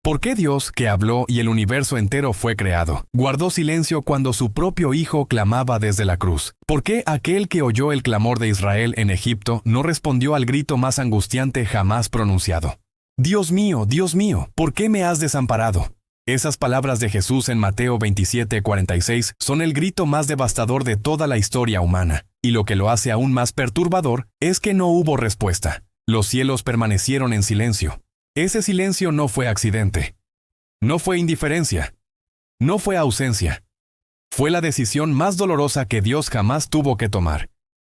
¿Por qué Dios, que habló y el universo entero fue creado, guardó silencio cuando su propio Hijo clamaba desde la cruz? ¿Por qué aquel que oyó el clamor de Israel en Egipto no respondió al grito más angustiante jamás pronunciado? Dios mío, ¿por qué me has desamparado? Esas palabras de Jesús en Mateo 27:46 son el grito más devastador de toda la historia humana, y lo que lo hace aún más perturbador es que no hubo respuesta. Los cielos permanecieron en silencio. Ese silencio no fue accidente. No fue indiferencia. No fue ausencia. Fue la decisión más dolorosa que Dios jamás tuvo que tomar.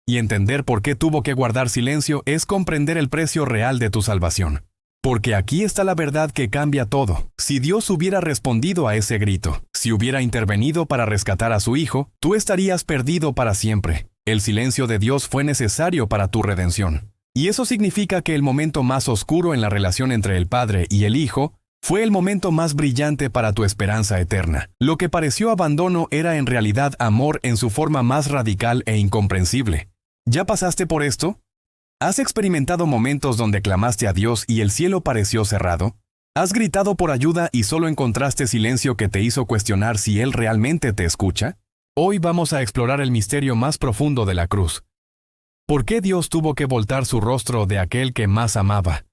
Y entender por qué tuvo que guardar silencio es comprender el precio real de tu salvación. Porque aquí está la verdad que cambia todo. Si Dios hubiera respondido a ese grito, si hubiera intervenido para rescatar a su Hijo, tú estarías perdido para siempre. El silencio de Dios fue necesario para tu redención. Y eso significa que el momento más oscuro en la relación entre el Padre y el Hijo fue el momento más brillante para tu esperanza eterna. Lo que pareció abandono era en realidad amor en su forma más radical e incomprensible. ¿Ya pasaste por esto? ¿Has experimentado momentos donde clamaste a Dios y el cielo pareció cerrado? ¿Has gritado por ayuda y solo encontraste silencio que te hizo cuestionar si Él realmente te escucha? Hoy vamos a explorar el misterio más profundo de la cruz. ¿Por qué Dios tuvo que voltar su rostro de aquel que más amaba?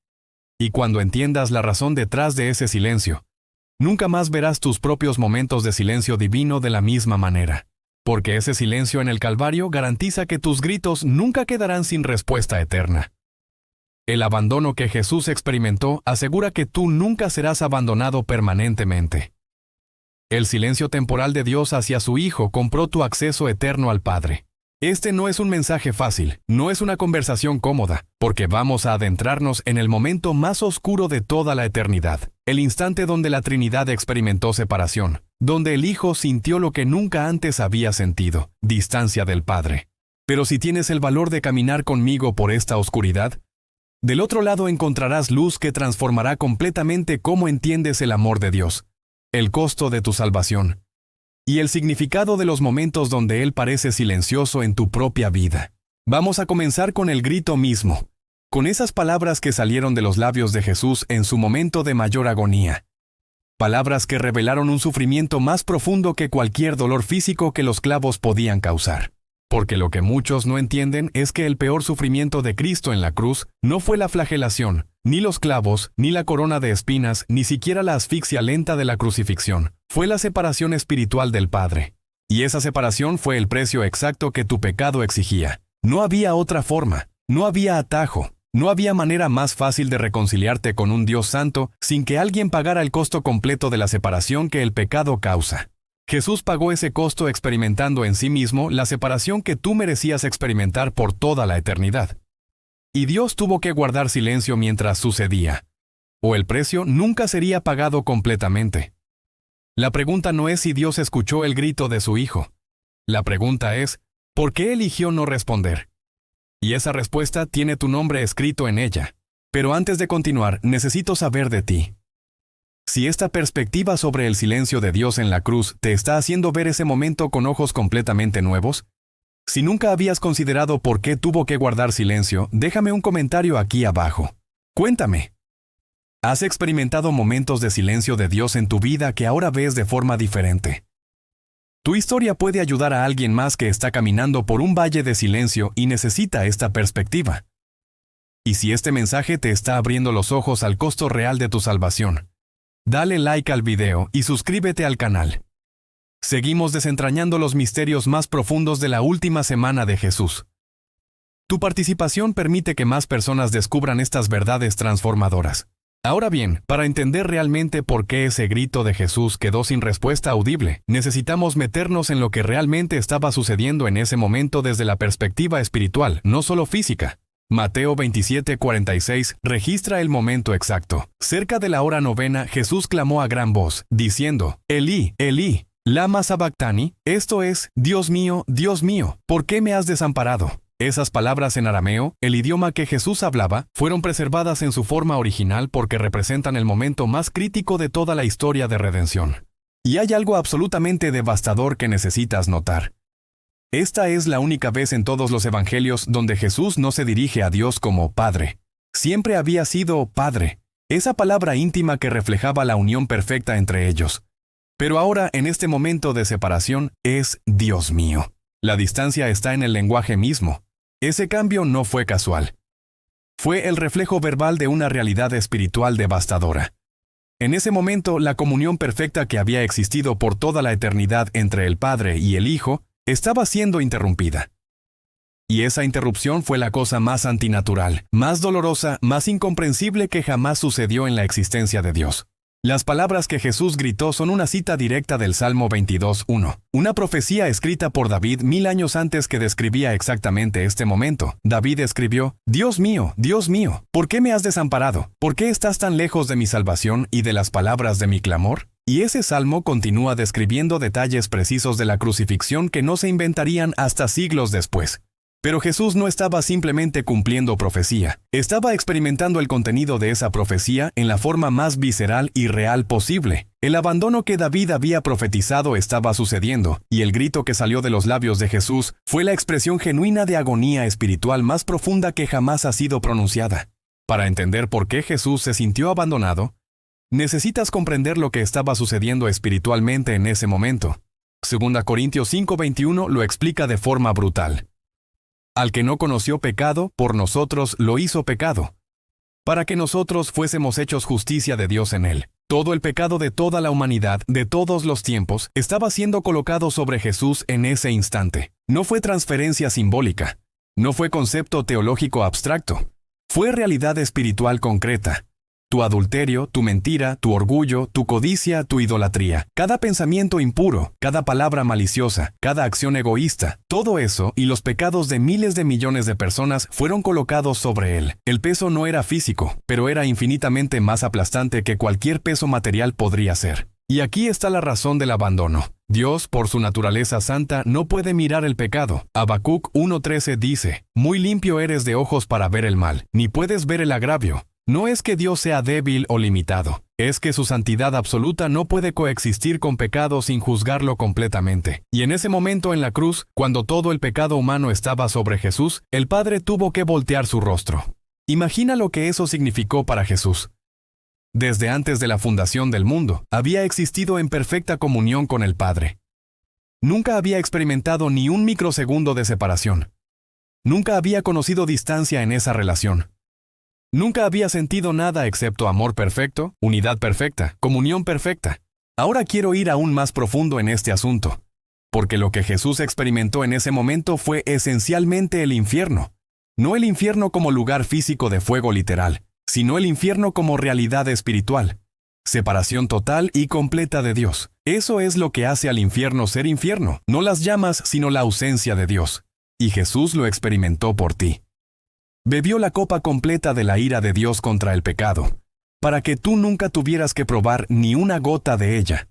Y cuando entiendas la razón detrás de ese silencio, nunca más verás tus propios momentos de silencio divino de la misma manera. Porque ese silencio en el Calvario garantiza que tus gritos nunca quedarán sin respuesta eterna. El abandono que Jesús experimentó asegura que tú nunca serás abandonado permanentemente. El silencio temporal de Dios hacia su Hijo compró tu acceso eterno al Padre. Este no es un mensaje fácil, no es una conversación cómoda, porque vamos a adentrarnos en el momento más oscuro de toda la eternidad, el instante donde la Trinidad experimentó separación, donde el Hijo sintió lo que nunca antes había sentido, distancia del Padre. Pero si tienes el valor de caminar conmigo por esta oscuridad, del otro lado encontrarás luz que transformará completamente cómo entiendes el amor de Dios, el costo de tu salvación, y el significado de los momentos donde Él parece silencioso en tu propia vida. Vamos a comenzar con el grito mismo, con esas palabras que salieron de los labios de Jesús en su momento de mayor agonía. Palabras que revelaron un sufrimiento más profundo que cualquier dolor físico que los clavos podían causar. Porque lo que muchos no entienden es que el peor sufrimiento de Cristo en la cruz no fue la flagelación, ni los clavos, ni la corona de espinas, ni siquiera la asfixia lenta de la crucifixión. Fue la separación espiritual del Padre. Y esa separación fue el precio exacto que tu pecado exigía. No había otra forma, no había atajo, no había manera más fácil de reconciliarte con un Dios santo sin que alguien pagara el costo completo de la separación que el pecado causa. Jesús pagó ese costo experimentando en sí mismo la separación que tú merecías experimentar por toda la eternidad. Y Dios tuvo que guardar silencio mientras sucedía, o el precio nunca sería pagado completamente. La pregunta no es si Dios escuchó el grito de su Hijo. La pregunta es, ¿por qué eligió no responder? Y esa respuesta tiene tu nombre escrito en ella. Pero antes de continuar, necesito saber de ti. Si esta perspectiva sobre el silencio de Dios en la cruz te está haciendo ver ese momento con ojos completamente nuevos, si nunca habías considerado por qué tuvo que guardar silencio, déjame un comentario aquí abajo. Cuéntame. ¿Has experimentado momentos de silencio de Dios en tu vida que ahora ves de forma diferente? Tu historia puede ayudar a alguien más que está caminando por un valle de silencio y necesita esta perspectiva. Y si este mensaje te está abriendo los ojos al costo real de tu salvación, dale like al video y suscríbete al canal. Seguimos desentrañando los misterios más profundos de la última semana de Jesús. Tu participación permite que más personas descubran estas verdades transformadoras. Ahora bien, para entender realmente por qué ese grito de Jesús quedó sin respuesta audible, necesitamos meternos en lo que realmente estaba sucediendo en ese momento desde la perspectiva espiritual, no solo física. Mateo 27:46 registra el momento exacto. Cerca de la hora novena, Jesús clamó a gran voz, diciendo, Elí, Elí, lama sabactani, esto es, Dios mío, ¿por qué me has desamparado? Esas palabras en arameo, el idioma que Jesús hablaba, fueron preservadas en su forma original porque representan el momento más crítico de toda la historia de redención. Y hay algo absolutamente devastador que necesitas notar. Esta es la única vez en todos los evangelios donde Jesús no se dirige a Dios como Padre. Siempre había sido Padre. esa palabra íntima que reflejaba la unión perfecta entre ellos. Pero ahora, en este momento de separación, es Dios mío. La distancia está en el lenguaje mismo. Ese cambio no fue casual. Fue el reflejo verbal de una realidad espiritual devastadora. En ese momento, la comunión perfecta que había existido por toda la eternidad entre el Padre y el Hijo estaba siendo interrumpida. Y esa interrupción fue la cosa más antinatural, más dolorosa, más incomprensible que jamás sucedió en la existencia de Dios. Las palabras que Jesús gritó son una cita directa del Salmo 22:1, una profecía escrita por David 1000 años antes que describía exactamente este momento. David escribió: Dios mío, ¿por qué me has desamparado? ¿Por qué estás tan lejos de mi salvación y de las palabras de mi clamor? Y ese salmo continúa describiendo detalles precisos de la crucifixión que no se inventarían hasta siglos después. Pero Jesús no estaba simplemente cumpliendo profecía, estaba experimentando el contenido de esa profecía en la forma más visceral y real posible. El abandono que David había profetizado estaba sucediendo, y el grito que salió de los labios de Jesús fue la expresión genuina de agonía espiritual más profunda que jamás ha sido pronunciada. Para entender por qué Jesús se sintió abandonado, necesitas comprender lo que estaba sucediendo espiritualmente en ese momento. 2 Corintios 5:21 lo explica de forma brutal. Al que no conoció pecado, por nosotros lo hizo pecado, para que nosotros fuésemos hechos justicia de Dios en él. Todo el pecado de toda la humanidad, de todos los tiempos, estaba siendo colocado sobre Jesús en ese instante. No fue transferencia simbólica, no fue concepto teológico abstracto, fue realidad espiritual concreta. Tu adulterio, tu mentira, tu orgullo, tu codicia, tu idolatría, cada pensamiento impuro, cada palabra maliciosa, cada acción egoísta, todo eso y los pecados de miles de millones de personas fueron colocados sobre él. El peso no era físico, pero era infinitamente más aplastante que cualquier peso material podría ser. Y aquí está la razón del abandono. Dios, por su naturaleza santa, no puede mirar el pecado. Habacuc 1:13 dice: Muy limpio eres de ojos para ver el mal, ni puedes ver el agravio. No es que Dios sea débil o limitado, es que su santidad absoluta no puede coexistir con pecado sin juzgarlo completamente. Y en ese momento en la cruz, cuando todo el pecado humano estaba sobre Jesús, el Padre tuvo que voltear su rostro. Imagina lo que eso significó para Jesús. Desde antes de la fundación del mundo, había existido en perfecta comunión con el Padre. Nunca había experimentado ni un microsegundo de separación. Nunca había conocido distancia en esa relación. Nunca había sentido nada excepto amor perfecto, unidad perfecta, comunión perfecta. Ahora quiero ir aún más profundo en este asunto, porque lo que Jesús experimentó en ese momento fue esencialmente el infierno. No el infierno como lugar físico de fuego literal, sino el infierno como realidad espiritual. Separación total y completa de Dios. Eso es lo que hace al infierno ser infierno, no las llamas, sino la ausencia de Dios. Y Jesús lo experimentó por ti. Bebió la copa completa de la ira de Dios contra el pecado, para que tú nunca tuvieras que probar ni una gota de ella.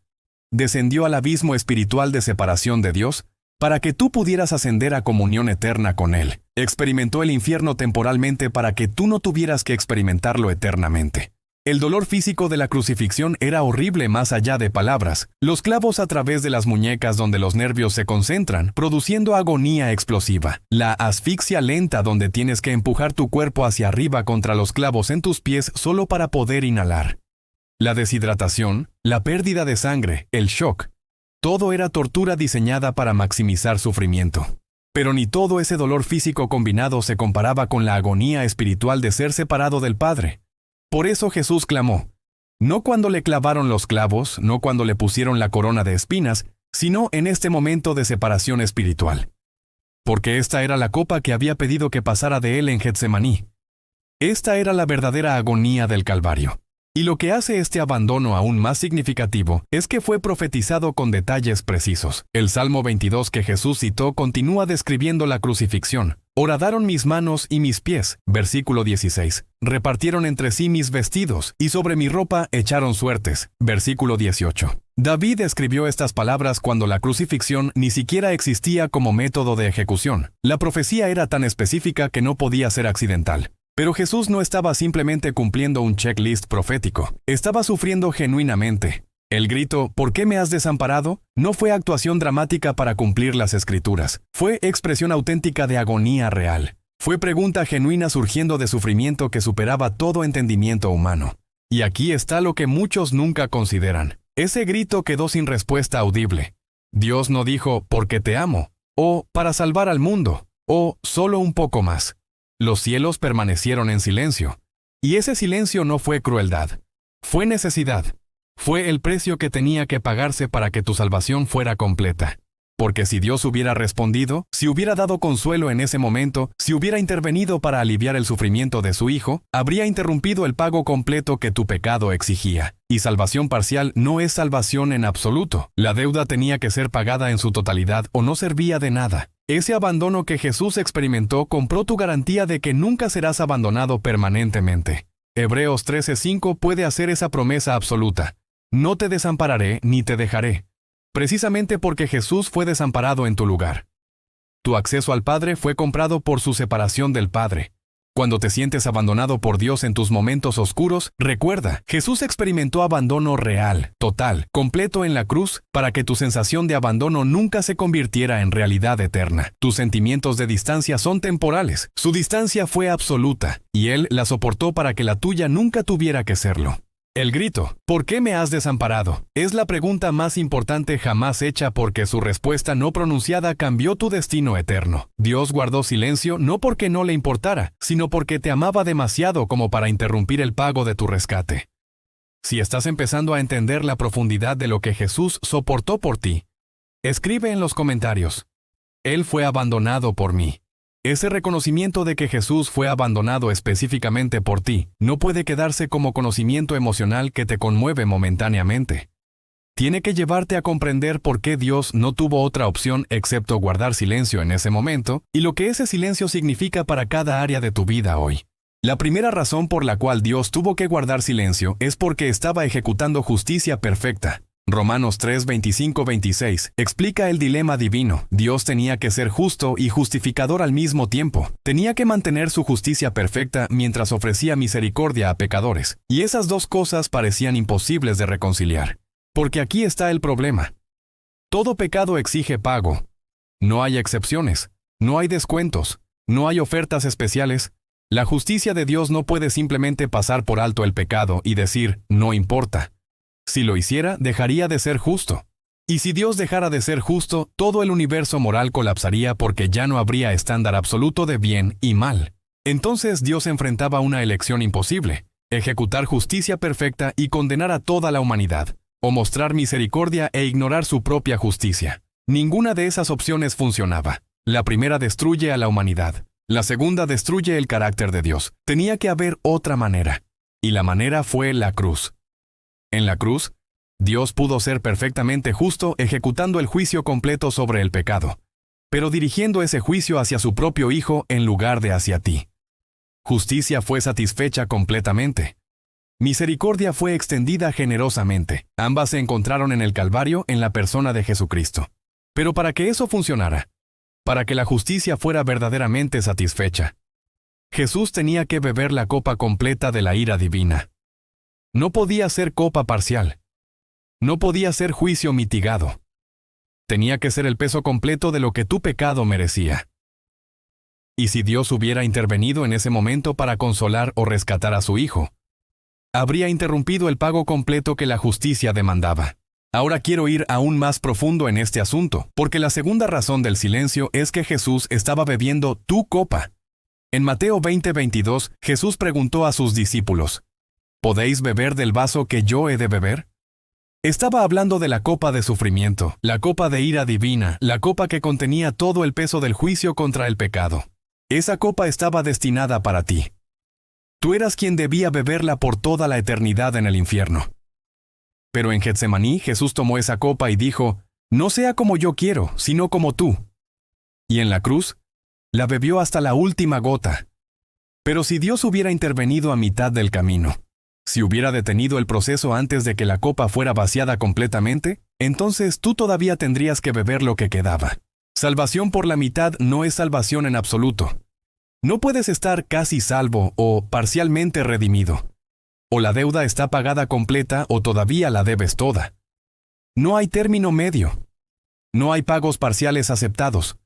Descendió al abismo espiritual de separación de Dios, para que tú pudieras ascender a comunión eterna con Él. Experimentó el infierno temporalmente para que tú no tuvieras que experimentarlo eternamente. El dolor físico de la crucifixión era horrible más allá de palabras. Los clavos a través de las muñecas donde los nervios se concentran, produciendo agonía explosiva. La asfixia lenta donde tienes que empujar tu cuerpo hacia arriba contra los clavos en tus pies solo para poder inhalar. La deshidratación, la pérdida de sangre, el shock. Todo era tortura diseñada para maximizar sufrimiento. Pero ni todo ese dolor físico combinado se comparaba con la agonía espiritual de ser separado del Padre. Por eso Jesús clamó, no cuando le clavaron los clavos, no cuando le pusieron la corona de espinas, sino en este momento de separación espiritual. Porque esta era la copa que había pedido que pasara de él en Getsemaní. Esta era la verdadera agonía del Calvario. Y lo que hace este abandono aún más significativo es que fue profetizado con detalles precisos. El Salmo 22 que Jesús citó continúa describiendo la crucifixión. Horadaron mis manos y mis pies, versículo 16. Repartieron entre sí mis vestidos, y sobre mi ropa echaron suertes, versículo 18. David escribió estas palabras cuando la crucifixión ni siquiera existía como método de ejecución. La profecía era tan específica que no podía ser accidental. Pero Jesús no estaba simplemente cumpliendo un checklist profético, estaba sufriendo genuinamente. El grito, ¿por qué me has desamparado?, no fue actuación dramática para cumplir las Escrituras, fue expresión auténtica de agonía real. Fue pregunta genuina surgiendo de sufrimiento que superaba todo entendimiento humano. Y aquí está lo que muchos nunca consideran. Ese grito quedó sin respuesta audible. Dios no dijo, porque te amo, o para salvar al mundo, o solo un poco más. Los cielos permanecieron en silencio. Y ese silencio no fue crueldad. Fue necesidad. Fue el precio que tenía que pagarse para que tu salvación fuera completa. Porque si Dios hubiera respondido, si hubiera dado consuelo en ese momento, si hubiera intervenido para aliviar el sufrimiento de su Hijo, habría interrumpido el pago completo que tu pecado exigía. Y salvación parcial no es salvación en absoluto. La deuda tenía que ser pagada en su totalidad o no servía de nada. Ese abandono que Jesús experimentó compró tu garantía de que nunca serás abandonado permanentemente. Hebreos 13:5 puede hacer esa promesa absoluta. No te desampararé ni te dejaré. Precisamente porque Jesús fue desamparado en tu lugar. Tu acceso al Padre fue comprado por su separación del Padre. Cuando te sientes abandonado por Dios en tus momentos oscuros, recuerda, Jesús experimentó abandono real, total, completo en la cruz, para que tu sensación de abandono nunca se convirtiera en realidad eterna. Tus sentimientos de distancia son temporales. Su distancia fue absoluta, y Él la soportó para que la tuya nunca tuviera que serlo. El grito, ¿por qué me has desamparado?, es la pregunta más importante jamás hecha porque su respuesta no pronunciada cambió tu destino eterno. Dios guardó silencio no porque no le importara, sino porque te amaba demasiado como para interrumpir el pago de tu rescate. Si estás empezando a entender la profundidad de lo que Jesús soportó por ti, escribe en los comentarios: Él fue abandonado por mí. Ese reconocimiento de que Jesús fue abandonado específicamente por ti no puede quedarse como conocimiento emocional que te conmueve momentáneamente. Tiene que llevarte a comprender por qué Dios no tuvo otra opción excepto guardar silencio en ese momento y lo que ese silencio significa para cada área de tu vida hoy. La primera razón por la cual Dios tuvo que guardar silencio es porque estaba ejecutando justicia perfecta. Romanos 3:25-26 explica el dilema divino. Dios tenía que ser justo y justificador al mismo tiempo. Tenía que mantener su justicia perfecta mientras ofrecía misericordia a pecadores. Y esas dos cosas parecían imposibles de reconciliar. Porque aquí está el problema. Todo pecado exige pago. No hay excepciones. No hay descuentos. No hay ofertas especiales. La justicia de Dios no puede simplemente pasar por alto el pecado y decir, no importa. Si lo hiciera, dejaría de ser justo. Y si Dios dejara de ser justo, todo el universo moral colapsaría porque ya no habría estándar absoluto de bien y mal. Entonces Dios enfrentaba una elección imposible: ejecutar justicia perfecta y condenar a toda la humanidad, o mostrar misericordia e ignorar su propia justicia. Ninguna de esas opciones funcionaba. La primera destruye a la humanidad. La segunda destruye el carácter de Dios. Tenía que haber otra manera. Y la manera fue la cruz. En la cruz, Dios pudo ser perfectamente justo ejecutando el juicio completo sobre el pecado, pero dirigiendo ese juicio hacia su propio Hijo en lugar de hacia ti. Justicia fue satisfecha completamente. Misericordia fue extendida generosamente. Ambas se encontraron en el Calvario en la persona de Jesucristo. Pero para que eso funcionara, para que la justicia fuera verdaderamente satisfecha, Jesús tenía que beber la copa completa de la ira divina. No podía ser copa parcial. No podía ser juicio mitigado. Tenía que ser el peso completo de lo que tu pecado merecía. Y si Dios hubiera intervenido en ese momento para consolar o rescatar a su Hijo, habría interrumpido el pago completo que la justicia demandaba. Ahora quiero ir aún más profundo en este asunto, porque la segunda razón del silencio es que Jesús estaba bebiendo tu copa. En Mateo 20:22, Jesús preguntó a sus discípulos: ¿podéis beber del vaso que yo he de beber? Estaba hablando de la copa de sufrimiento, la copa de ira divina, la copa que contenía todo el peso del juicio contra el pecado. Esa copa estaba destinada para ti. Tú eras quien debía beberla por toda la eternidad en el infierno. Pero en Getsemaní, Jesús tomó esa copa y dijo: no sea como yo quiero, sino como tú. Y en la cruz, la bebió hasta la última gota. Pero si Dios hubiera intervenido a mitad del camino, si hubiera detenido el proceso antes de que la copa fuera vaciada completamente, entonces tú todavía tendrías que beber lo que quedaba. Salvación por la mitad no es salvación en absoluto. No puedes estar casi salvo o parcialmente redimido. O la deuda está pagada completa o todavía la debes toda. No hay término medio. No hay pagos parciales aceptados.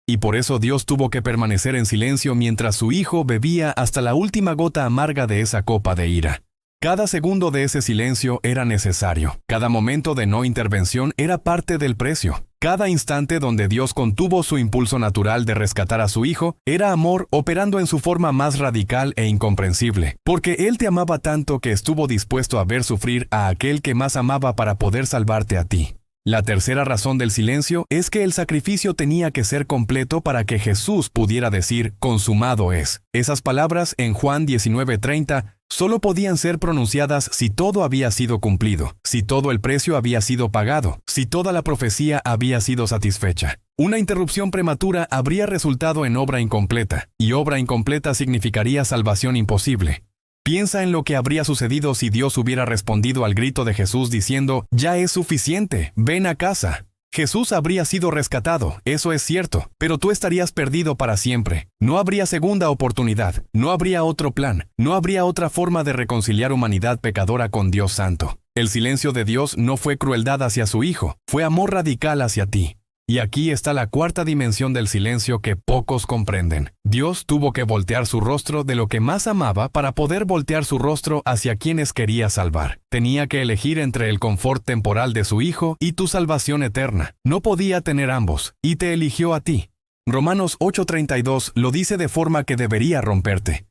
Y por eso Dios tuvo que permanecer en silencio mientras su Hijo bebía hasta la última gota amarga de esa copa de ira. Cada segundo de ese silencio era necesario. Cada momento de no intervención era parte del precio. Cada instante donde Dios contuvo su impulso natural de rescatar a su Hijo era amor operando en su forma más radical e incomprensible, porque Él te amaba tanto que estuvo dispuesto a ver sufrir a aquel que más amaba para poder salvarte a ti. La tercera razón del silencio es que el sacrificio tenía que ser completo para que Jesús pudiera decir, consumado es. Esas palabras en Juan 19:30 solo podían ser pronunciadas si todo había sido cumplido, si todo el precio había sido pagado, si toda la profecía había sido satisfecha. Una interrupción prematura habría resultado en obra incompleta, y obra incompleta significaría salvación imposible. Piensa en lo que habría sucedido si Dios hubiera respondido al grito de Jesús diciendo, «Ya es suficiente, ven a casa». Jesús habría sido rescatado, eso es cierto, pero tú estarías perdido para siempre. No habría segunda oportunidad, no habría otro plan, no habría otra forma de reconciliar humanidad pecadora con Dios Santo. El silencio de Dios no fue crueldad hacia su Hijo, fue amor radical hacia ti. Y aquí está la cuarta dimensión del silencio que pocos comprenden. Dios tuvo que voltear su rostro de lo que más amaba para poder voltear su rostro hacia quienes quería salvar. Tenía que elegir entre el confort temporal de su Hijo y tu salvación eterna. No podía tener ambos, y te eligió a ti. Romanos 8:32 lo dice de forma que debería romperte.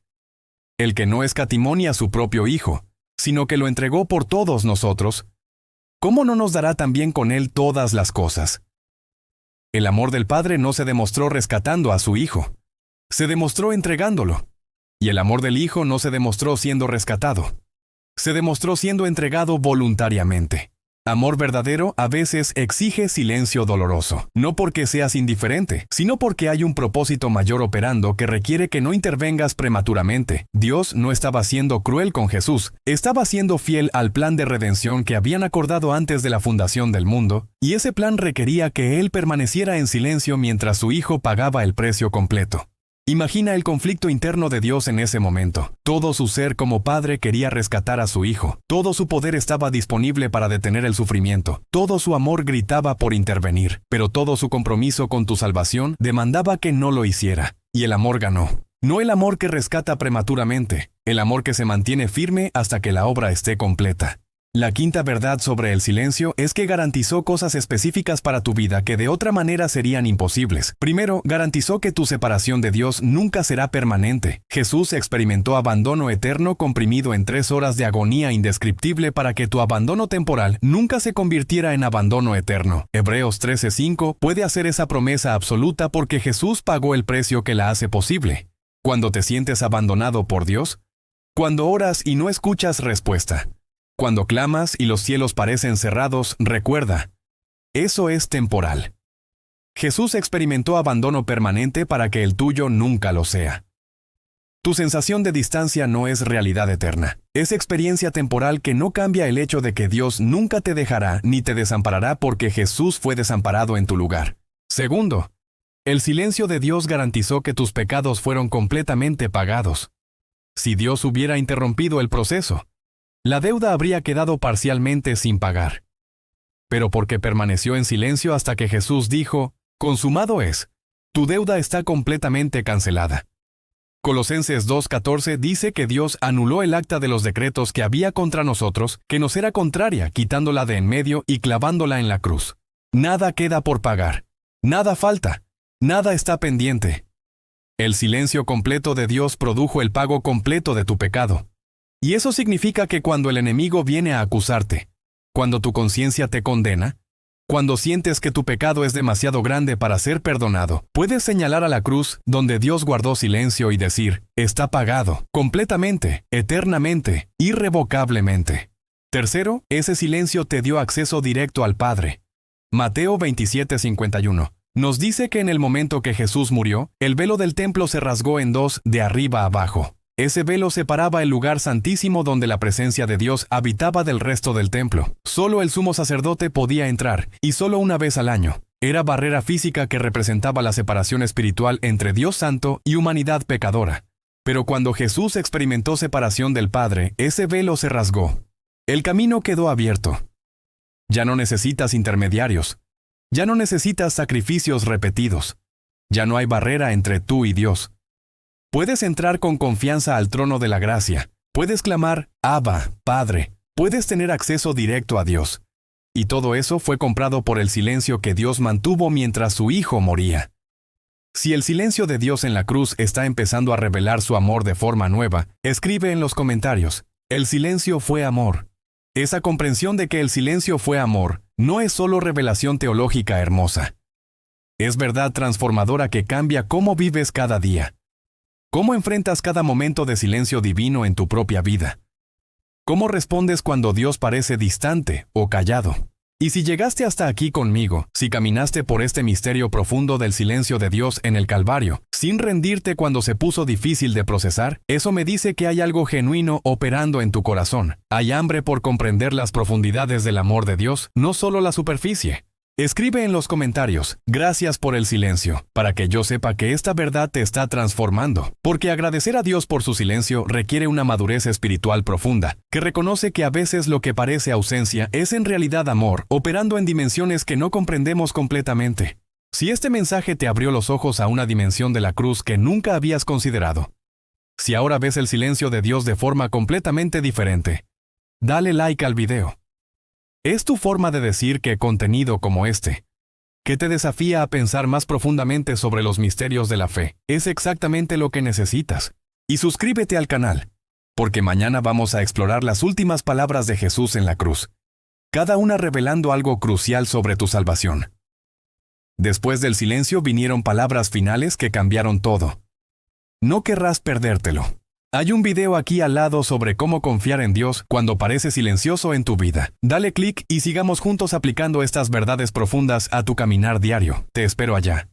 El que no escatimó ni a su propio Hijo, sino que lo entregó por todos nosotros, ¿cómo no nos dará también con él todas las cosas? El amor del Padre no se demostró rescatando a su Hijo, se demostró entregándolo. Y el amor del Hijo no se demostró siendo rescatado, se demostró siendo entregado voluntariamente. Amor verdadero a veces exige silencio doloroso, no porque seas indiferente, sino porque hay un propósito mayor operando que requiere que no intervengas prematuramente. Dios no estaba siendo cruel con Jesús, estaba siendo fiel al plan de redención que habían acordado antes de la fundación del mundo, y ese plan requería que Él permaneciera en silencio mientras su Hijo pagaba el precio completo. Imagina el conflicto interno de Dios en ese momento. Todo su ser como padre quería rescatar a su Hijo. Todo su poder estaba disponible para detener el sufrimiento. Todo su amor gritaba por intervenir. Pero todo su compromiso con tu salvación demandaba que no lo hiciera. Y el amor ganó. No el amor que rescata prematuramente, el amor que se mantiene firme hasta que la obra esté completa. La quinta verdad sobre el silencio es que garantizó cosas específicas para tu vida que de otra manera serían imposibles. Primero, garantizó que tu separación de Dios nunca será permanente. Jesús experimentó abandono eterno comprimido en 3 horas de agonía indescriptible para que tu abandono temporal nunca se convirtiera en abandono eterno. Hebreos 13:5 puede hacer esa promesa absoluta porque Jesús pagó el precio que la hace posible. Cuando te sientes abandonado por Dios, cuando oras y no escuchas respuesta, cuando clamas y los cielos parecen cerrados, recuerda, eso es temporal. Jesús experimentó abandono permanente para que el tuyo nunca lo sea. Tu sensación de distancia no es realidad eterna. Es experiencia temporal que no cambia el hecho de que Dios nunca te dejará ni te desamparará porque Jesús fue desamparado en tu lugar. Segundo, el silencio de Dios garantizó que tus pecados fueron completamente pagados. Si Dios hubiera interrumpido el proceso, la deuda habría quedado parcialmente sin pagar. Pero porque permaneció en silencio hasta que Jesús dijo, «Consumado es», tu deuda está completamente cancelada. Colosenses 2:14 dice que Dios anuló el acta de los decretos que había contra nosotros, que nos era contraria, quitándola de en medio y clavándola en la cruz. Nada queda por pagar. Nada falta. Nada está pendiente. El silencio completo de Dios produjo el pago completo de tu pecado. Y eso significa que cuando el enemigo viene a acusarte, cuando tu conciencia te condena, cuando sientes que tu pecado es demasiado grande para ser perdonado, puedes señalar a la cruz donde Dios guardó silencio y decir, está pagado, completamente, eternamente, irrevocablemente. Tercero, ese silencio te dio acceso directo al Padre. Mateo 27:51. Nos dice que en el momento que Jesús murió, el velo del templo se rasgó en dos de arriba a abajo. Ese velo separaba el lugar santísimo donde la presencia de Dios habitaba del resto del templo. Solo el sumo sacerdote podía entrar, y solo una vez al año. Era barrera física que representaba la separación espiritual entre Dios Santo y humanidad pecadora. Pero cuando Jesús experimentó separación del Padre, ese velo se rasgó. El camino quedó abierto. Ya no necesitas intermediarios. Ya no necesitas sacrificios repetidos. Ya no hay barrera entre tú y Dios. Puedes entrar con confianza al trono de la gracia, Puedes clamar, Abba, Padre. Puedes tener acceso directo a Dios. Y todo eso fue comprado por el silencio que Dios mantuvo mientras su Hijo moría. Si el silencio de Dios en la cruz está empezando a revelar su amor de forma nueva, escribe en los comentarios, el silencio fue amor. Esa comprensión de que el silencio fue amor no es solo revelación teológica hermosa. Es verdad transformadora que cambia cómo vives cada día. ¿Cómo enfrentas cada momento de silencio divino en tu propia vida? ¿Cómo respondes cuando Dios parece distante o callado? Y si llegaste hasta aquí conmigo, si caminaste por este misterio profundo del silencio de Dios en el Calvario, sin rendirte cuando se puso difícil de procesar, eso me dice que hay algo genuino operando en tu corazón. Hay hambre por comprender las profundidades del amor de Dios, no solo la superficie. Escribe en los comentarios, gracias por el silencio, para que yo sepa que esta verdad te está transformando. Porque agradecer a Dios por su silencio requiere una madurez espiritual profunda, que reconoce que a veces lo que parece ausencia es en realidad amor, operando en dimensiones que no comprendemos completamente. Si este mensaje te abrió los ojos a una dimensión de la cruz que nunca habías considerado, si ahora ves el silencio de Dios de forma completamente diferente, dale like al video. Es tu forma de decir que contenido como este, que te desafía a pensar más profundamente sobre los misterios de la fe, es exactamente lo que necesitas. Y suscríbete al canal, porque mañana vamos a explorar las últimas palabras de Jesús en la cruz, cada una revelando algo crucial sobre tu salvación. Después del silencio vinieron palabras finales que cambiaron todo. No querrás perdértelo. Hay un video aquí al lado sobre cómo confiar en Dios cuando parece silencioso en tu vida. Dale clic y sigamos juntos aplicando estas verdades profundas a tu caminar diario. Te espero allá.